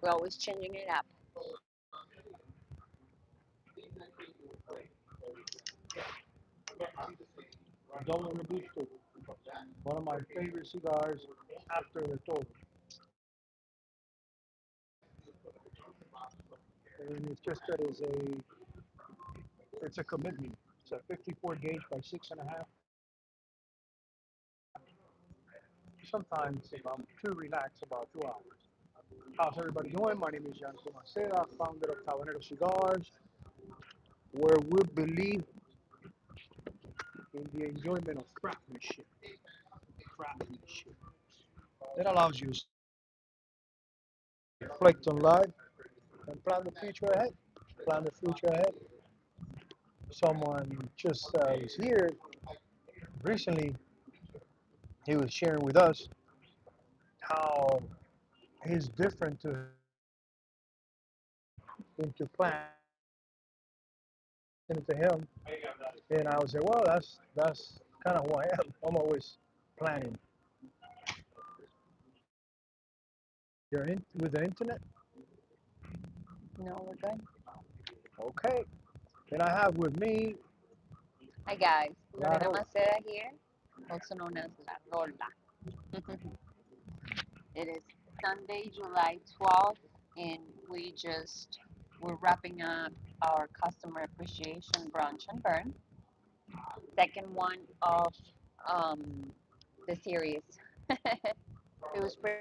We're always changing it up. Double Robusto, one of my favorite cigars after the Toro. And it's just that it's a commitment. It's a 54 gauge by 6.5. Sometimes if I'm too relaxed, about 2 hours. How's everybody doing? My name is Jan Maceda, founder of Tabanero Cigars, where we believe in the enjoyment of craftsmanship. Craftsmanship. That allows you to reflect on life and plan the future ahead. Plan the future ahead. Someone just was here recently. He was sharing with us how he's different into plan into him, and I would say, well, that's kind of who I am. I'm always planning. You're in with the internet, No, we're good. okay? And I have with me Hi guys, La Lorena Rola. Maceda here, also known as La Rola. It is Sunday, July 12th, and we're wrapping up our customer appreciation brunch and burn, second one of um, the series. It was pretty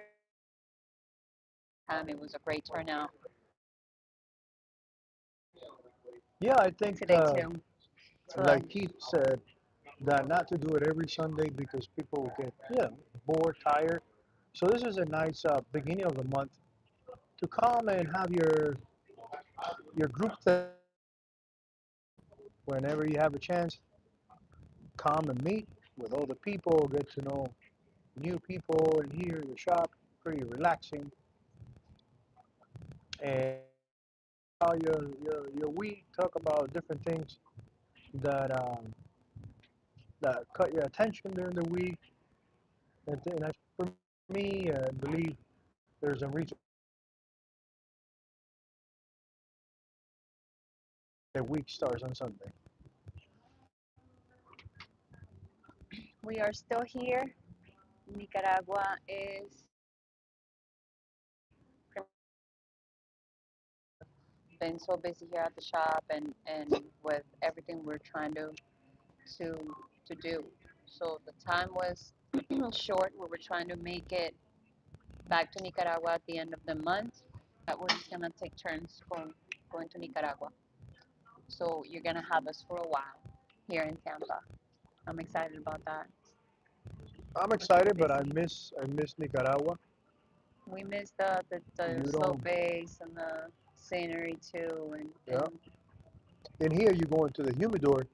time. It was a great turnout Yeah, I think today too. So like Keith said, that not to do it every Sunday because people will get bored, tired. So this is a nice beginning of the month to come and have your group whenever you have a chance. Come and meet with other people, get to know new people in here in the shop. Pretty relaxing, and your week. Talk about different things that that caught your attention during the week. And for me, I believe there's a reason that week starts on Sunday. we are still here. Nicaragua is been so busy here at the shop and with everything we're trying to to do. So the time was short. We were trying to make it back to Nicaragua at the end of the month. But we're just gonna take turns going to Nicaragua. So you're gonna have us for a while here in Tampa. I'm excited about that. I'm We're keeping excited, but busy. I miss Nicaragua. We miss the You slow don't, pace and the scenery too, yeah. and And here you go into the humidor,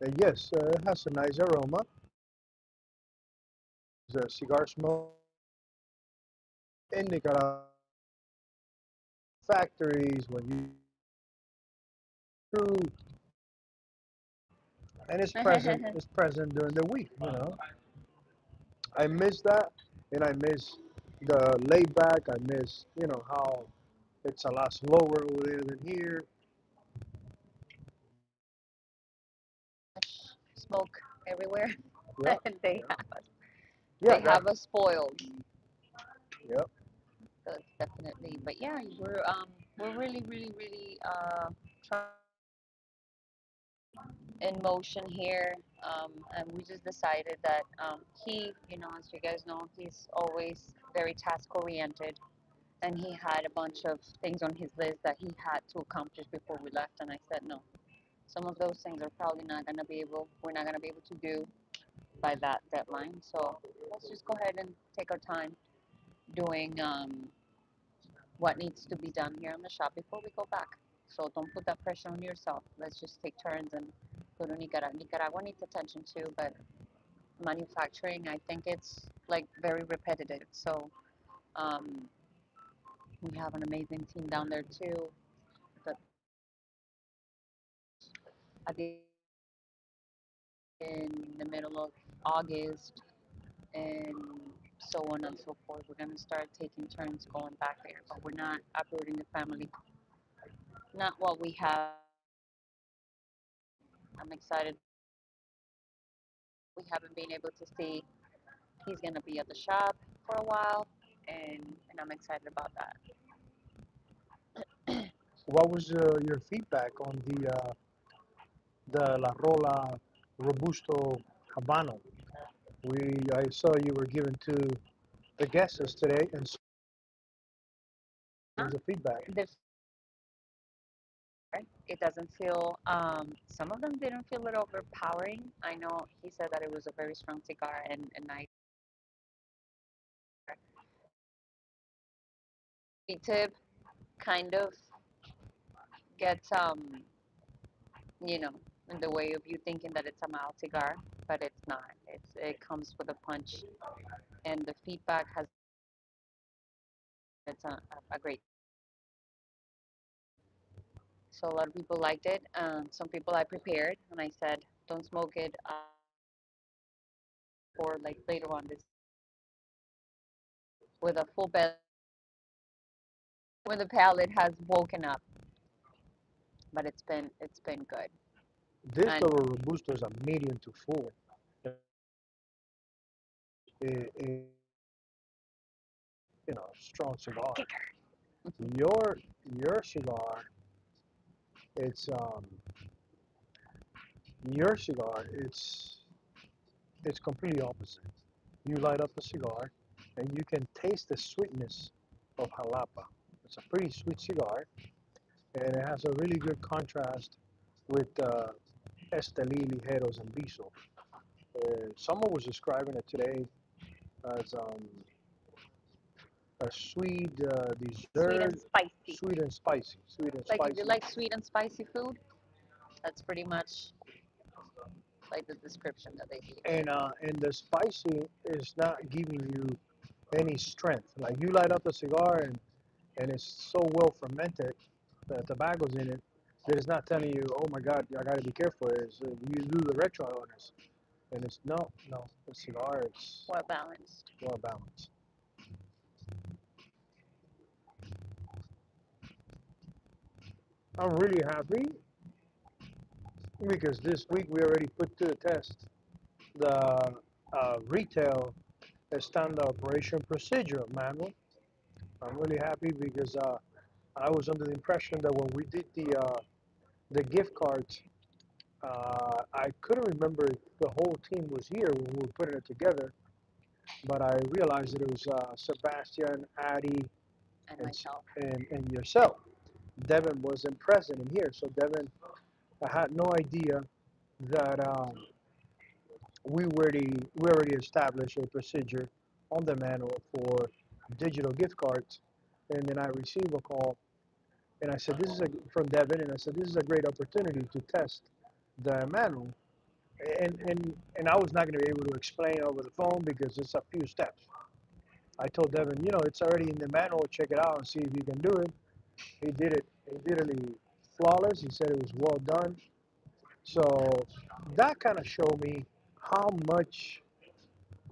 and yes, it has a nice aroma. There's a cigar smoke in Nicaragua factories when you through, and it's present. It's present during the week. I miss that, and I miss the laid back. I miss how it's a lot slower over there than here. smoke everywhere. Yeah, they yeah, have us. yeah. They That have us spoiled. yeah. So it's definitely. But yeah, we're really trying in motion here. And we just decided that he, as you guys know, he's always very task oriented, and he had a bunch of things on his list that he had to accomplish before we left. And I said no. Some of those things are probably not gonna be able. We're not gonna be able to do by that deadline. So let's just go ahead and take our time doing what needs to be done here on the shop before we go back. So don't put that pressure on yourself. Let's just take turns and go to Nicaragua. Nicaragua needs attention too, but manufacturing, I think it's like very repetitive. So um, we have an amazing team down there too. But at the in the middle of August, and so on and so forth. We're gonna start taking turns going back there, but we're not uprooting the family. Not what we have. I'm excited. We haven't been able to see. He's gonna be at the shop for a while, and I'm excited about that. What was your feedback on the La Rola Robusto Habano? I saw you were given to the guests today, and so was the feedback. There's it doesn't feel. Some of them didn't feel it overpowering. I know he said that it was a very strong cigar, and I tip kind of gets you know, in the way of you thinking that it's a mild cigar, but it's not. It comes with a punch, and the feedback has it's a great. So a lot of people liked it. Some people I prepared, and I said don't smoke it for like later on this with a full belly when the palate has woken up. But it's been good. This And little Robusto is a medium to full. It, strong cigar. Your your cigar, it's your cigar. It's completely opposite. You light up the cigar, and you can taste the sweetness of jalapa. It's a pretty sweet cigar, and it has a really good contrast with Estelí, Ligeros, and Viso. Someone was describing it today as a sweet sweet dessert, and spicy. sweet and spicy, sweet and Like if you spicy. like sweet and spicy food, that's pretty much like the description that they gave. And the spicy is not giving you any strength. Like you light up the cigar and it's so well fermented, the tobacco's in it, that it's not telling you, oh my God, I gotta be careful. It's, you do the retro honors, and it's no, the cigar is Well balanced. well balanced. I'm really happy because this week we already put to the test the retail standard operation procedure manual. I'm really happy because I was under the impression that when we did the gift cards, I couldn't remember if the whole team was here when we were putting it together, but I realized that it was Sebastian, Addie, And and, myself. and yourself. Devin wasn't present in here, so Devin, I had no idea that we already established a procedure on the manual for digital gift cards, and then I received a call, and I said this is from Devin, and I said this is a great opportunity to test the manual, and I was not going to be able to explain over the phone because it's a few steps. I told Devin, it's already in the manual. Check it out and see if you can do it. He did it. He did it flawless. He said it was well done. So that kind of showed me how much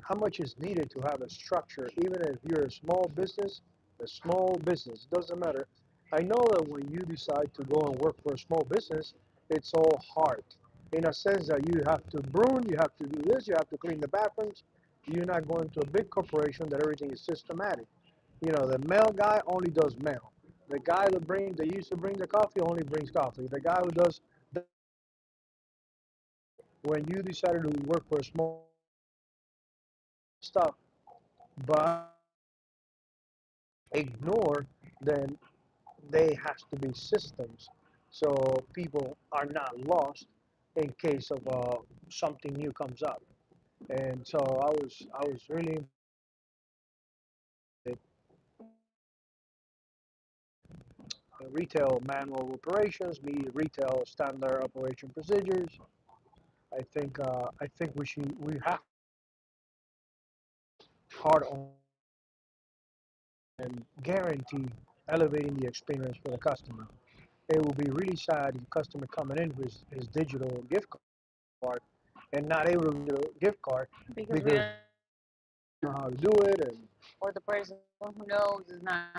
how much is needed to have a structure, even if you're a small business, doesn't matter. I know that when you decide to go and work for a small business, it's all hard. In a sense that you have to broom, you have to do this, you have to clean the bathrooms. You're not going to a big corporation that everything is systematic. The mail guy only does mail. The guy that used to bring the coffee only brings coffee. The guy who does when you decided to work for a small stuff, but ignore, then they has to be systems so people are not lost in case of something new comes up. And so I was really retail manual operations, be retail standard operation procedures. I think we have hard on and guarantee elevating the experience for the customer. It will be really sad if the customer coming in with his digital gift card and not able to get a gift card Because we because know how to do it, and or the person who knows is not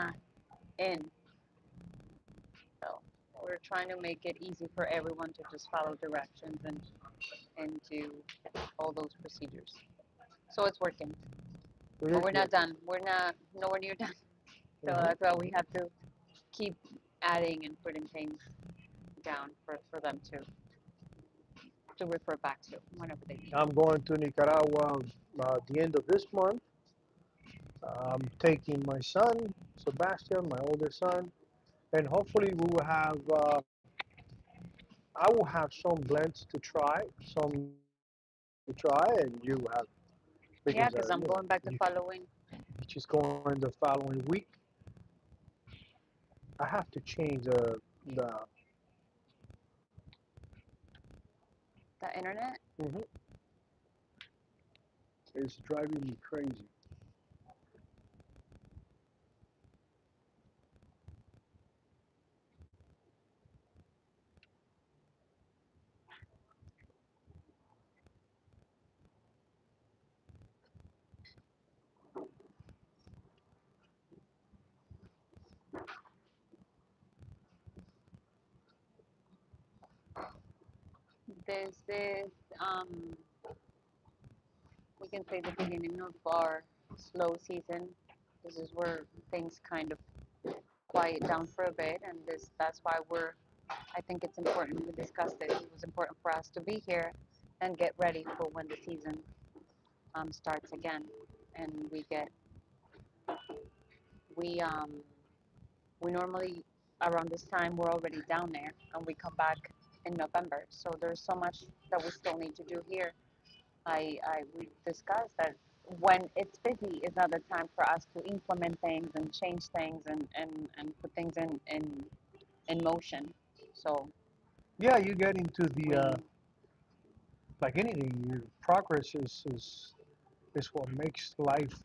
in. So we're trying to make it easy for everyone to just follow directions and do all those procedures. So it's working, it but is we're not working. done. We're not nowhere near done. So Hmm. that's why we have to keep adding and putting things down for them to refer back to whenever they need. I'm going to Nicaragua at the end of this month. I'm taking my son, Sebastian, my older son, and hopefully we will have. I will have some blends to try, some to try, and you have Yeah, because because I'm going back the following she's going the following week. I have to change the. the internet. Mhm. It's driving me crazy. This is we can say the beginning of our slow season. This is where things kind of quiet down for a bit, and that's why I think it's important we discussed it. It was important for us to be here and get ready for when the season starts again, and we we normally around this time we're already down there, and we come back in November. So there's so much that we still need to do here. We discussed that when it's busy is not the time for us to implement things and change things and put things in motion. So Yeah, you get into the we like anything. Your progress is what makes life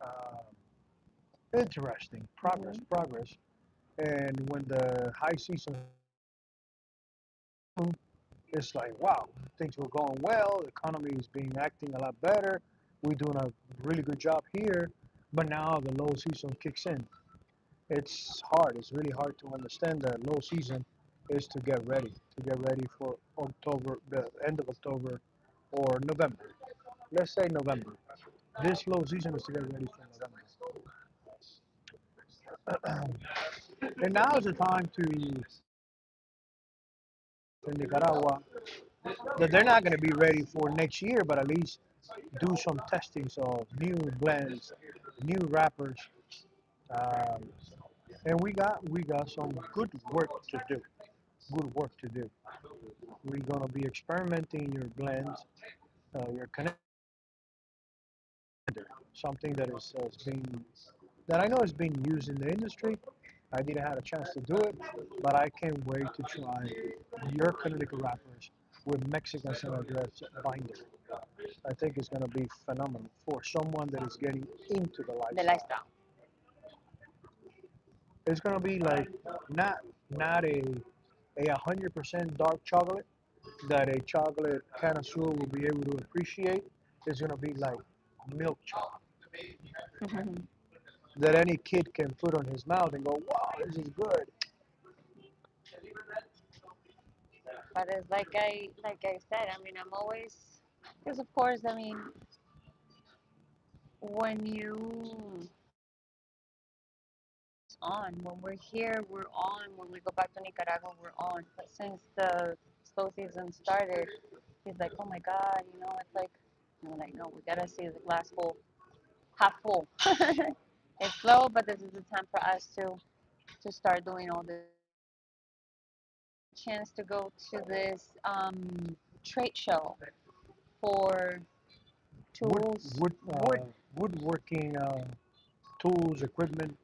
uh, interesting. Progress, mhm, progress. And when the high season, it's like wow, things were going well. The economy is being acting a lot better. We're doing a really good job here. But now the low season kicks in. It's hard. It's really hard to understand that low season is to get ready for October, the end of October or November. Let's say November. This low season is to get ready for November. And now is the time to in Nicaragua that they're not going to be ready for next year, but at least do some testings of new blends, new wrappers, um, and we got some good work to do. Good work to do. We're going to be experimenting your blends, your connector, something that is being that I know is being used in the industry. I didn't have a chance to do it, but I can't wait to try your canonical wrappers with Mexican salad dress binder. I think it's going to be phenomenal for someone that is getting into the the lifestyle. lifestyle. It's going to be like not a 100% dark chocolate that a chocolate connoisseur will be able to appreciate. It's going to be like milk chocolate that any kid can put on his mouth and go, wow, this is good. But it's like I said. I mean, I'm always because of course. I mean, when you on when we're here, we're on. When we go back to Nicaragua, we're on. But since the slow season started, he's like, oh my God, it's like, I'm like, no, we gotta see the glass full, half full. It's slow, but this is the time for us to start doing all this. Chance to go to this trade show for Wood, tools, wood, wood woodworking tools, equipment,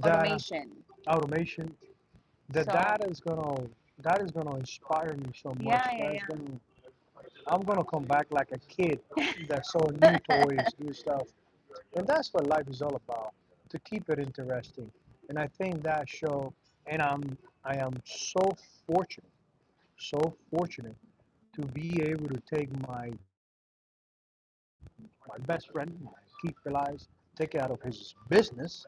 data, automation. automation. That So that is gonna inspire me so much. yeah, yeah, I'm gonna come back like a kid that saw new toys, new stuff, and that's what life is all about. To keep it interesting, and I think that show, and I am fortunate, so fortunate to be able to take my my best friend, my key Elias, take it out of his business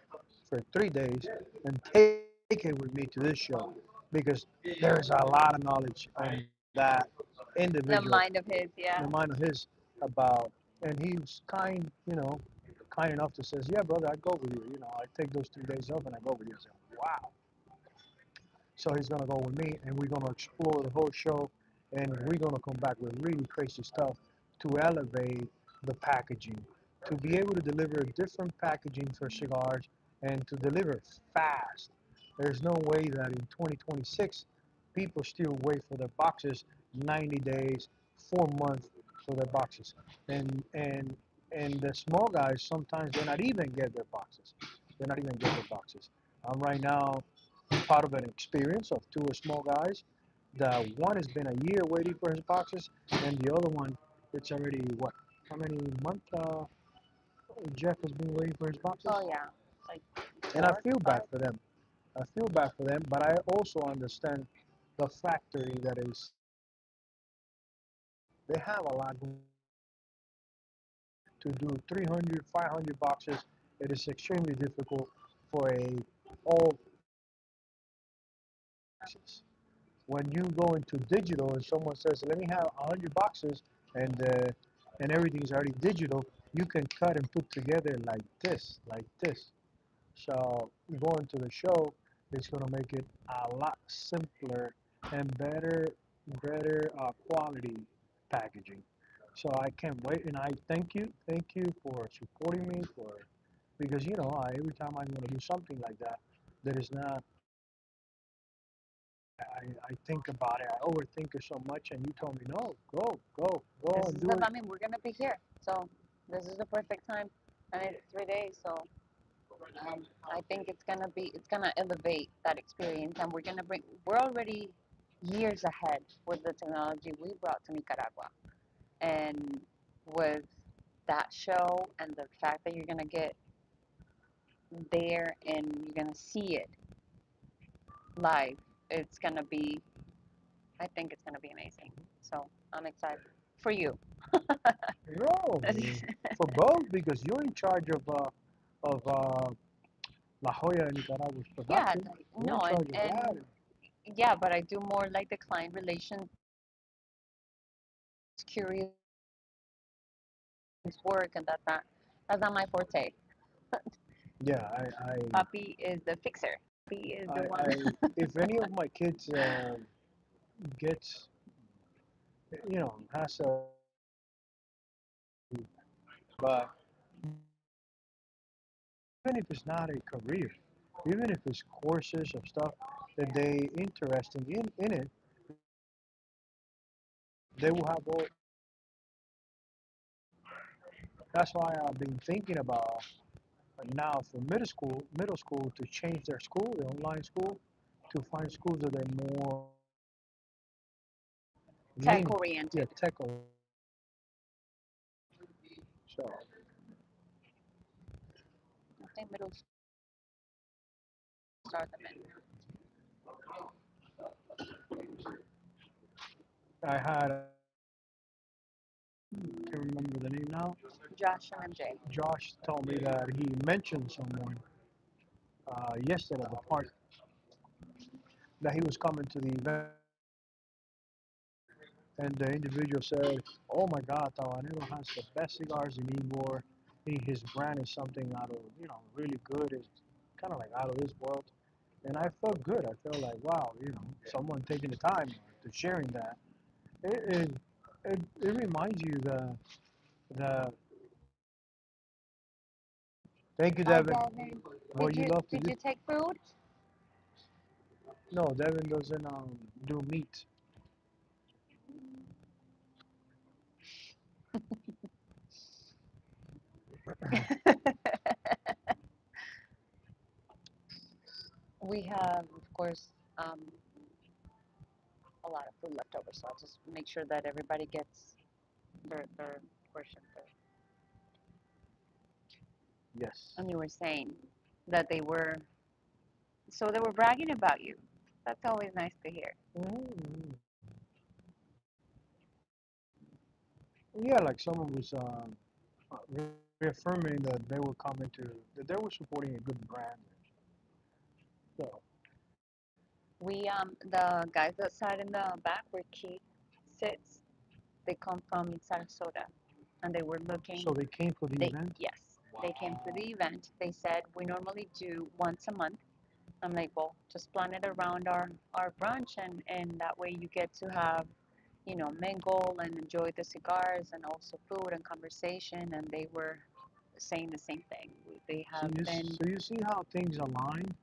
for 3 days and take it with me to this show because there's a lot of knowledge on that individual, The mind of his, the yeah. mind of his about, and he was kind, kind enough to says, yeah, brother, I go with you. I take those 3 days off and I go with you. I said, wow. So he's gonna go with me, and we're gonna explore the whole show, and we're gonna come back with really crazy stuff to elevate the packaging, to be able to deliver different packaging for cigars, and to deliver fast. There's no way that in 2026 people still wait for their boxes 90 days, 4 months for their boxes, and the small guys sometimes they not even get their boxes. They're not even get their boxes. Right now part of an experience of two small guys. The one has been a year waiting for his boxes, and the other one, it's already what? How many months Jeff has been waiting for his boxes? Oh yeah, like And I four, feel five. bad for them. I feel bad for them, but I also understand the factory that is. They have a lot to do 300, 500 boxes. It is extremely difficult for a all boxes. When you go into digital and someone says, "Let me have 100 boxes," and everything is already digital, you can cut and put together like this, like this. So going to the show is going to make it a lot simpler and better quality packaging. So I can't wait, and I thank you for supporting me because every time I want to do something like that, that is not I think about it. I overthink it so much, and you told me, no, go This and is do the. it. I mean, we're gonna be here, so this is the perfect time, and it's 3 days. So I think it's gonna elevate that experience, and we're gonna bring. We're already years ahead with the technology we brought to Nicaragua, and with that show and the fact that you're gonna get there and you're gonna see it live, it's gonna be. I think it's gonna be amazing. So I'm excited for you. No, for both, because you're in charge of La Jolla and Nicaragua's Yeah, production. You're no, in charge of that. and yeah, but I do more like the client relations, curious work, and that's not my forte. Yeah, Papi is the fixer. Papi is the I one. if any of my kids gets, has a, but even if it's not a career, even if it's courses of stuff that they interested in it, they will have all. That's why I've been thinking about now for middle school to change their school, their online school, to find schools that are more Tech leaning, yeah, oriented. tech. So I think middle start them in. I had, can't remember the name now. Josh and MJ. Josh told me that he mentioned someone yesterday at the park that he was coming to the event, and the individual said, "Oh my God, Tabanero has the best cigars in Igor. His brand is something out of, really good. It's kind of like out of this world." And I felt good. I felt like, wow, someone taking the time to sharing that. It reminds you the. Thank you, Hi, Devin. Devin. What you love to Did do? you take food? No, Devin doesn't do meat. We have, of course, um, a lot of food left over, so I'll just make sure that everybody gets their portion. Yes. And you were saying that they were bragging about you. That's always nice to hear. Mm-hmm. Yeah, like someone was reaffirming that they were coming to that they were supporting a good brand. So We the guys that sat in the back where Keith sits, they come from Sarasota, and they were looking. so they came for the They event. yes, they came for the event. They said we normally do once a month. I'm like, well, just plan it around our brunch, and that way you get to have, mingle and enjoy the cigars and also food and conversation. And they were saying the same thing. They So have been, so you see how things align.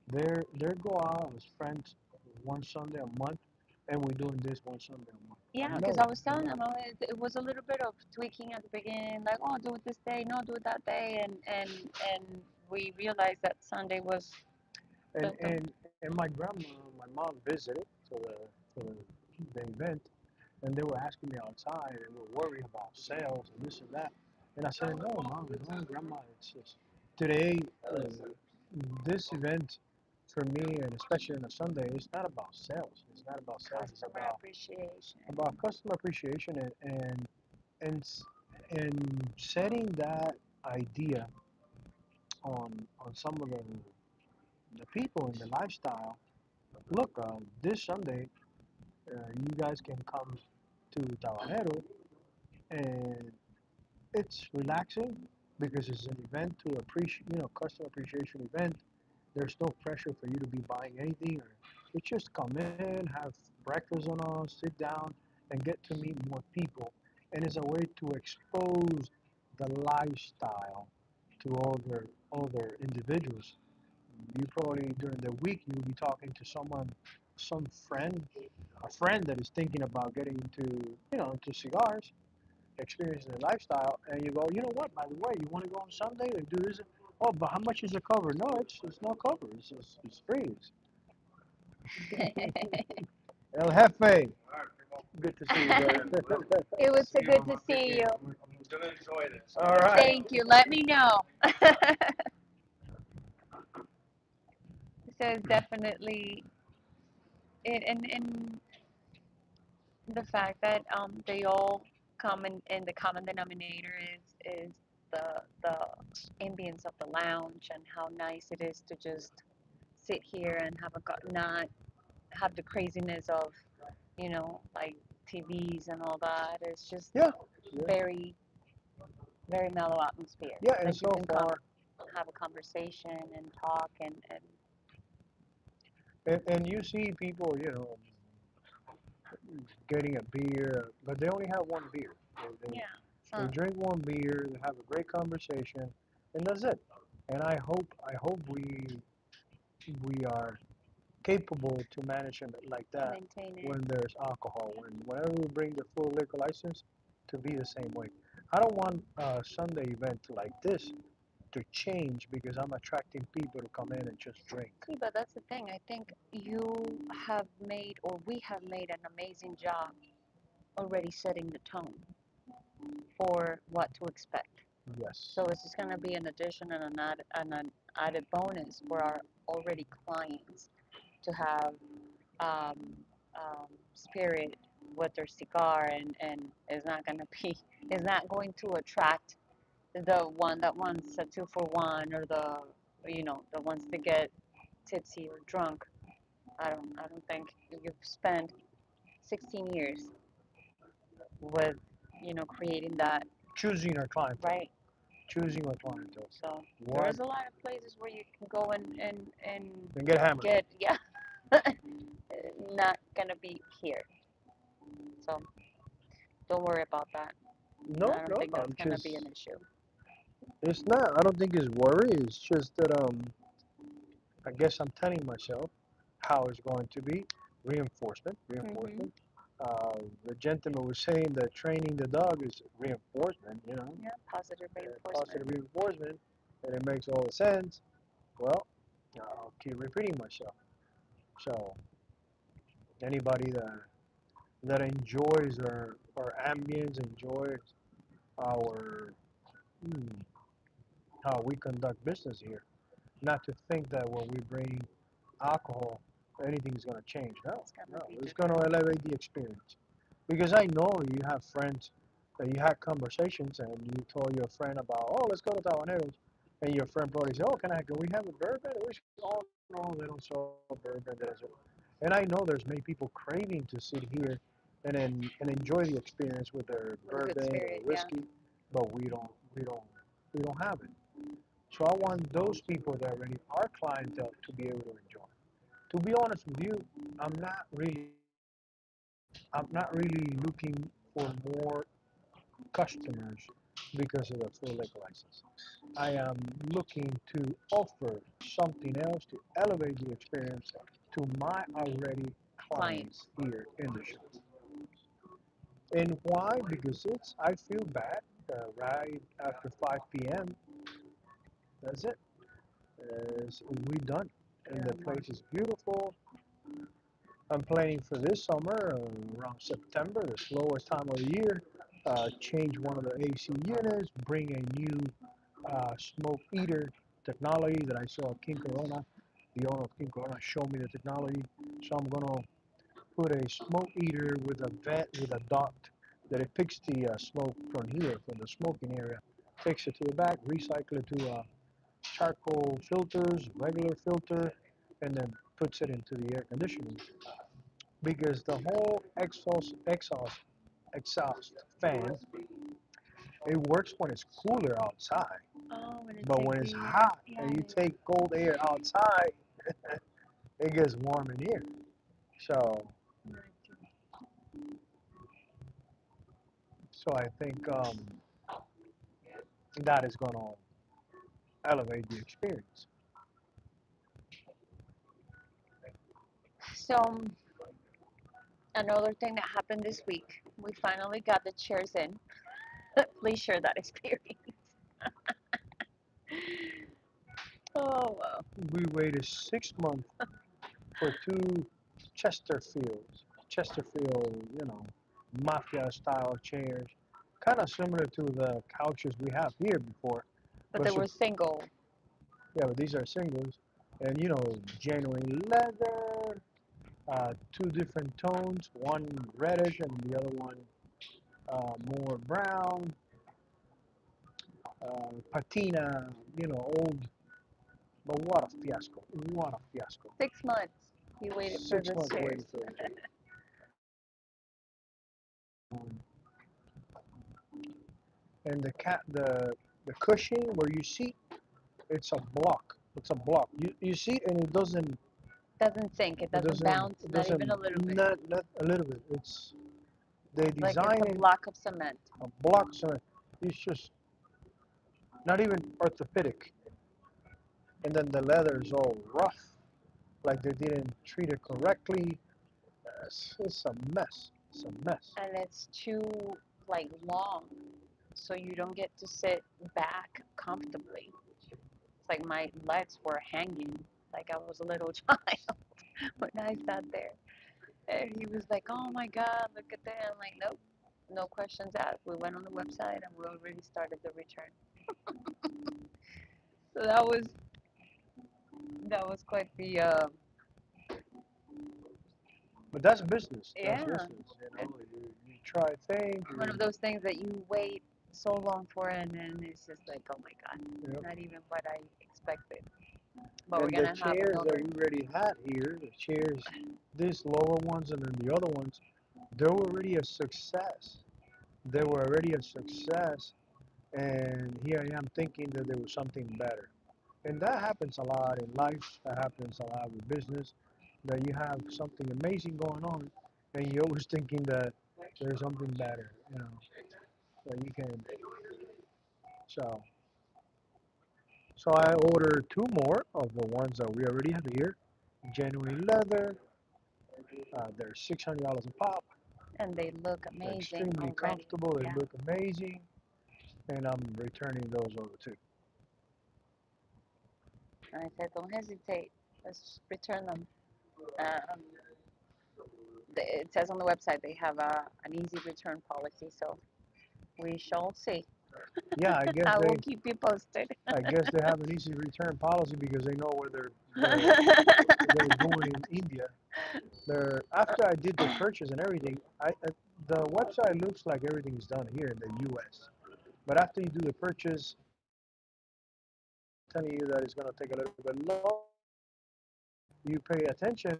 They go out as friends one Sunday a month, and we're doing this one Sunday a month. yeah, I because love I it. was I telling love them, oh, it was a little bit of tweaking at the beginning, like, oh, do it this day, no, do it that day, and we realized that Sunday was it. the And my grandma, my mom visited for the event, and they were asking me outside, and were worried about sales and this and that. And I said, no, mom, no, grandma, it's just today. This event for me, and especially on a Sunday, it's not about sales. It's not about sales. It's customer appreciation. about customer appreciation and and setting that idea on some of the people in the lifestyle. Look, this Sunday, you guys can come to Tabanero, and it's relaxing because it's an event to appreciate, customer appreciation event. There's no pressure for you to be buying anything. Or you just come in, have breakfast on us, sit down, and get to meet more people. And it's a way to expose the lifestyle to other individuals. You probably during the week you'll be talking to some friend, a friend that is thinking about getting into cigars, experiencing the lifestyle, and you go, you know what? By the way, you want to go on Sunday and do this? Oh, but how much is the cover? No, it's no cover. It's free. El Jefe, good to see you, brother. It was so good to see you. I'm gonna enjoy this. All right. Thank you. Let me know. So it's definitely it, and the fact that they all come in the common denominator is the ambience of the lounge and how nice it is to just sit here and have not have the craziness of like TVs and all that. It's just Yeah, yeah, very very mellow atmosphere yeah. And that you so can come far, have a conversation and talk and and you see people, getting a beer, but they only have one beer. yeah. They drink one beer, they have a great conversation, and that's it. And I hope we are capable to manage it like that Maintain it. when there's alcohol. Whenever we bring the full liquor license, to be the same way. I don't want a Sunday event like this to change because I'm attracting people to come in and just drink. See, but that's the thing. I think you have made, or we have made an amazing job already setting the tone for what to expect. Yes. So it's just going to be an addition and an added bonus for our already clients to have um, spirit with their cigar, and is not going to be is not going to attract the one that wants a 2 for 1 or the ones to get tipsy or drunk. I don't think you've spent 16 years with creating that, Choosing our clientele. right? Choosing our clientele. So What? there's a lot of places where you can go and And get hammered. get, yeah. Not gonna be here, so don't worry about that. No, I don't no, think that's I'm gonna just. be an issue. It's not. I don't think it's worry. It's just that I guess I'm telling myself how it's going to be. Reinforcement. Hmm. Reinforcement. The gentleman was saying that training the dog is reinforcement. Yeah, positive Positive reinforcement. reinforcement, and it makes all the sense. Well, I'll keep repeating myself. So anybody that enjoys our ambience, enjoys our hmm, how we conduct business here, not to think that when we bring alcohol, anything's going to change. No, It's gonna no, be it's different. going to elevate the experience. Because I know you have friends And you had conversations and you told your friend about, oh, let's go to Tabaneros. And your friend probably said, oh, can we have a bourbon? Oh, no, they don't sell bourbon. And I know there's many people craving to sit here and enjoy the experience with their With a good bourbon or spirit, yeah. whiskey, but we don't have it. So I want those people that already are clientele to be able to enjoy. To be honest with you, I'm not really I'm not really looking for more customers because of the full liquor license. I am looking to offer something else to elevate the experience to my already clients Clients. here in the shop. And why? Because I feel bad right after 5 p.m. That's it. We done. And the place is beautiful. I'm planning for this summer, around September, the slower time of the year, change one of the AC units, bring a new smoke eater technology that I saw at King Corona. The owner of King Corona showed me the technology. So I'm going to put a smoke eater with a vent with a duct that it picks the smoke from here, from the smoking area, takes it to the back, recycle it to charcoal filters, regular filter, and then puts it into the air conditioning because the whole exhaust fan, it works when it's cooler outside, Oh, when it but takes when it's the hot yeah, and you yeah. take cold air outside, it gets warm in here. So I think that is going to elevate the experience. So another thing that happened this week, we finally got the chairs in. Please share that experience. Oh wow. We waited 6 months for two Chesterfield, mafia style chairs, kind of similar to the couches we have here before. But they But were single. yeah, but these are singles, and genuine leather, two different tones, one reddish and the other one more brown, patina, old. But what a fiasco! What a fiasco! 6 months you waited for Six the months chairs. waiting for it. Um, and the cushion where you sit, it's a block. It's a block. You sit and Doesn't sink. It doesn't bounce. it Not doesn't even a little bit. not a little bit. It's they Like it's design a it block of cement. a block so it's just not even orthopedic. And then the leather is all rough, like they didn't treat it correctly. It's a mess. It's a mess. And it's too like long, so you don't get to sit back comfortably. It's like my legs were hanging like I was a little child when I sat there. And he was like, "Oh my God, look at that!" I'm like, "Nope, no questions asked." We went on the website and we already started the return. So that was quite the But that's business. That's yeah. business. You try things. One of those things that you wait so long for, and then it's just like, oh my God, Yep. not even what I expected. But we're And the gonna have chairs that another. we already had here, the chairs, these lower ones and then the other ones, they were already a success. They were already a success, and here I am thinking that there was something better. And that happens a lot in life. That happens a lot with business. That you have something amazing going on, and you're always thinking that there's something better. That you can. So, so I ordered two more of the ones that we already have here. Genuine leather. They're $600 a pop. And they look They're amazing extremely already. comfortable. They Yeah. look amazing, and I'm returning those over too. And I said, don't hesitate. Let's return them. Um, it says on the website they have an easy return policy, so we shall see. Yeah, I guess I they will keep you posted. I guess they have an easy return policy because they know where they're going in India. After I did the purchase and everything, The website looks like everything is done here in the U.S. But after you do the purchase, telling you that it's going to take a little bit longer, you pay attention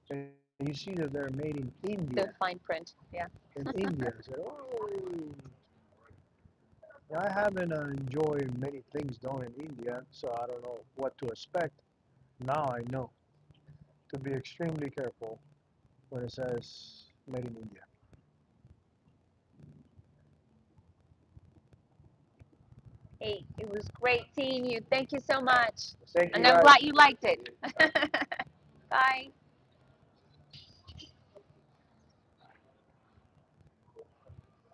and you see that they're made in India. The fine print, yeah. In India, I said, oh, I haven't enjoyed many things done in India, so I don't know what to expect. Now I know to be extremely careful when it says made in India. Hey, it was great seeing you. Thank you so much. Thank you And I'm guys. glad you liked it. Bye.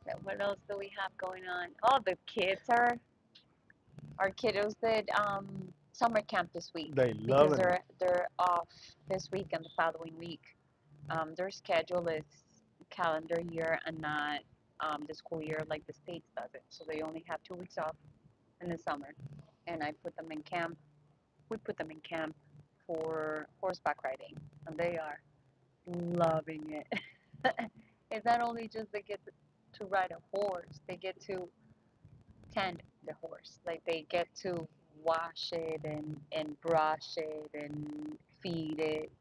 So what else do we have going on? Oh, the kids are our kiddos did summer camp this week They because loving it. they're off this week and the following week. Their schedule is calendar year and not the school year like the states does it. So they only have 2 weeks off in the summer. And I put them in camp. We put them in camp for horseback riding, and they are loving it. It's not only just they get to ride a horse, they get to tend the horse. Like they get to wash it and brush it and feed it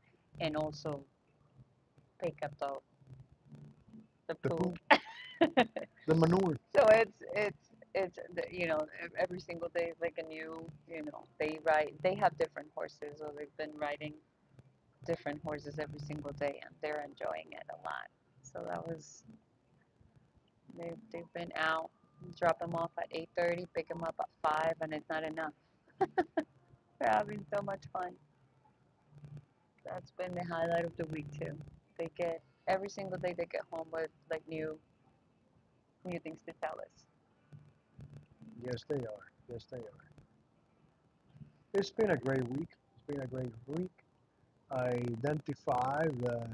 and also pick up the The poop. poop, the manure. So you know, every single day is like a new, you know, they have different horses, or they've been riding different horses every single day, and they're enjoying it a lot. So that was they've been out, drop them off at 8:30, pick them up at 5, and it's not enough. They're having so much fun. That's been the highlight of the week too. They get every single day they get home with like new things to tell us. Yes, they are. Yes, they are. It's been a great week. It's been a great week. I identify that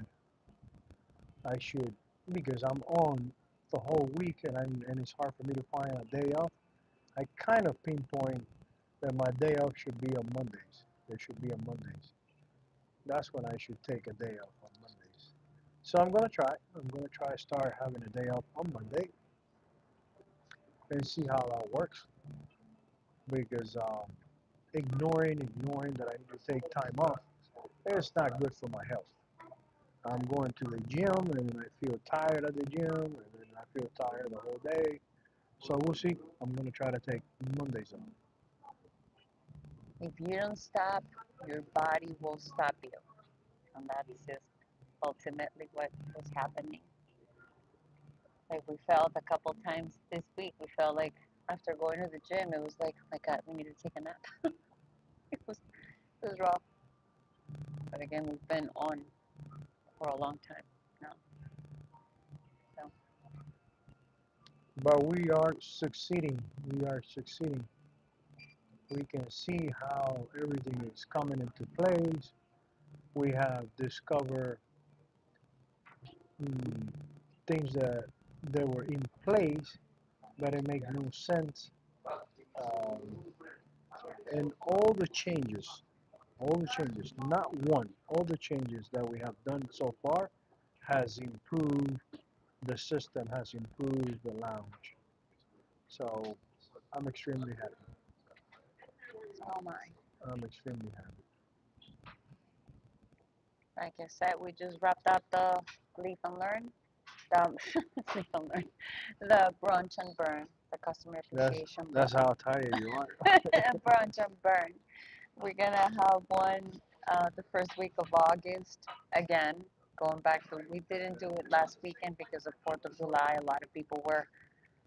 I should, because I'm on the whole week and it's hard for me to find a day off. I kind of pinpoint that my day off should be on Mondays. It should be on Mondays. That's when I should take a day off on Mondays. So I'm gonna try. I'm gonna try to start having a day off on Monday and see how that works. Because ignoring that I need to take time off, it's not good for my health. I'm going to the gym and I feel tired at the gym and then I feel tired the whole day. So we'll see. I'm gonna try to take Mondays off. If you don't stop, your body will stop you, and that's just ultimately what was happening. Like we felt a couple times this week, we felt like after going to the gym, it was like, oh my God, we need to take a nap. It was rough. But again, we've been on for a long time now. So But we are succeeding. We are succeeding. We can see how everything is coming into place. We have discovered mm, things that were in place, but it makes no sense. Um, and all the changes, not one, all the changes that we have done so far has improved the system, has improved the lounge. So I'm extremely happy. oh my. I'm extremely happy. Like I said, we just wrapped up the Leaf and Learn, the Leaf and Learn, the brunch and burn, the customer That's appreciation that's how tired you are. brunch and burn. We're gonna have one the first week of August again. Going back to, we didn't do it last weekend because of 4th of July. A lot of people were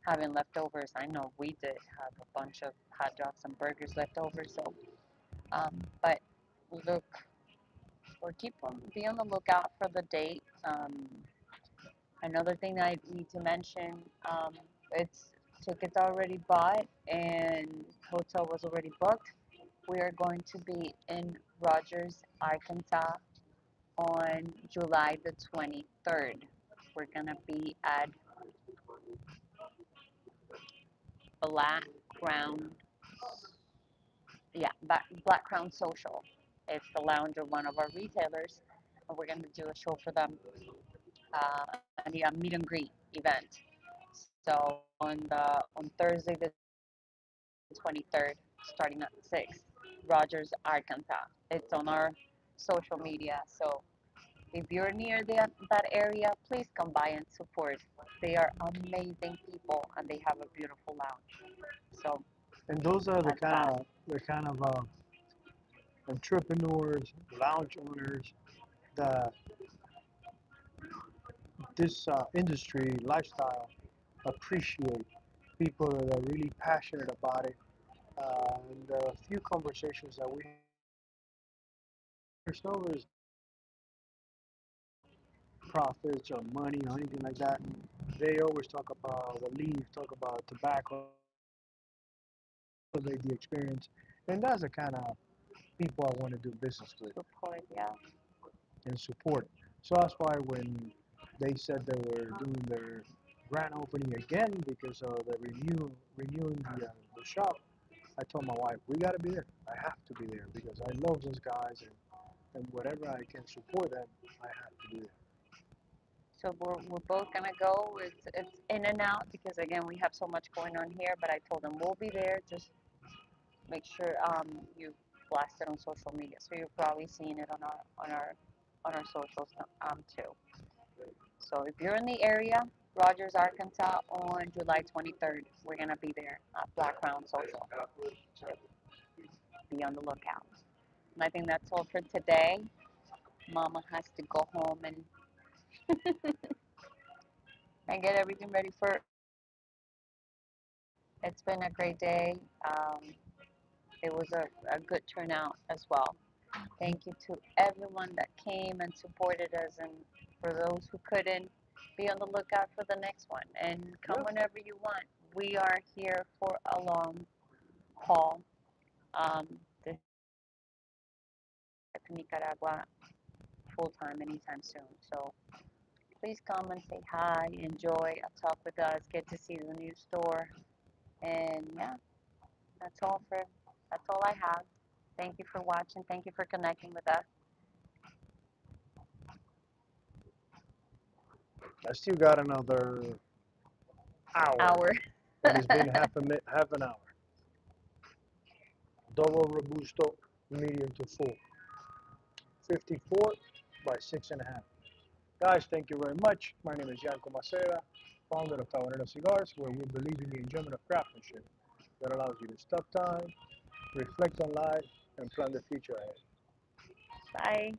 having leftovers. I know we did have a bunch of hot dogs and burgers left over. So, but look, or be on the lookout for the date. Another thing I need to mention, it's tickets already bought and hotel was already booked. We are going to be in Rogers, Arkansas on July the 23rd. We're going to be at Black Crown, yeah, Black Crown Social. It's the lounge of one of our retailers, and we're going to do a show for them. and the meet and greet event. So on Thursday the 23rd, starting at 6, Rogers, Arkansas. It's on our social media. So if you're near that area, please come by and support. They are amazing people and they have a beautiful lounge. So And those are the that's that. kind of entrepreneurs, lounge owners that this industry lifestyle appreciate. People that are really passionate about it. And a few conversations that we have there's no profits or money or anything like that. They always talk about the leaf, talk about tobacco, the experience, and that's the kind of people I want to do business with Support, yeah. and support. So that's why when they said they were doing their grand opening again because of the renewing the shop, I told my wife we got to be there. I have to be there because I love those guys and whatever I can support them, I have to be there. So we're both gonna go. It's in and out because again we have so much going on here. But I told them we'll be there. Just make sure you blast it on social media. So you're probably seeing it on our socials too. So if you're in the area, Rogers, Arkansas, on July 23rd, we're gonna be there at Black Crown Social. Be on the lookout. And I think that's all for today. Mama has to go home and get everything ready for. It's been a great day. It was a good turnout as well. Thank you to everyone that came and supported us, and for those who couldn't, be on the lookout for the next one and come whenever you want. We are here for a long haul. This to Nicaragua full time anytime soon. So please come and say hi, enjoy, talk with us, get to see the new store, and yeah, that's all for that's all I have. Thank you for watching. Thank you for connecting with us. I still got another hour, Hour. but it's been half an hour. Double Robusto, medium to full. 54 by 6.5. Guys, thank you very much. My name is Yanko Macera, founder of Tabanero Cigars, where we believe in the enjoyment of craftsmanship that allows you to stop time, reflect on life, and plan the future ahead. Bye.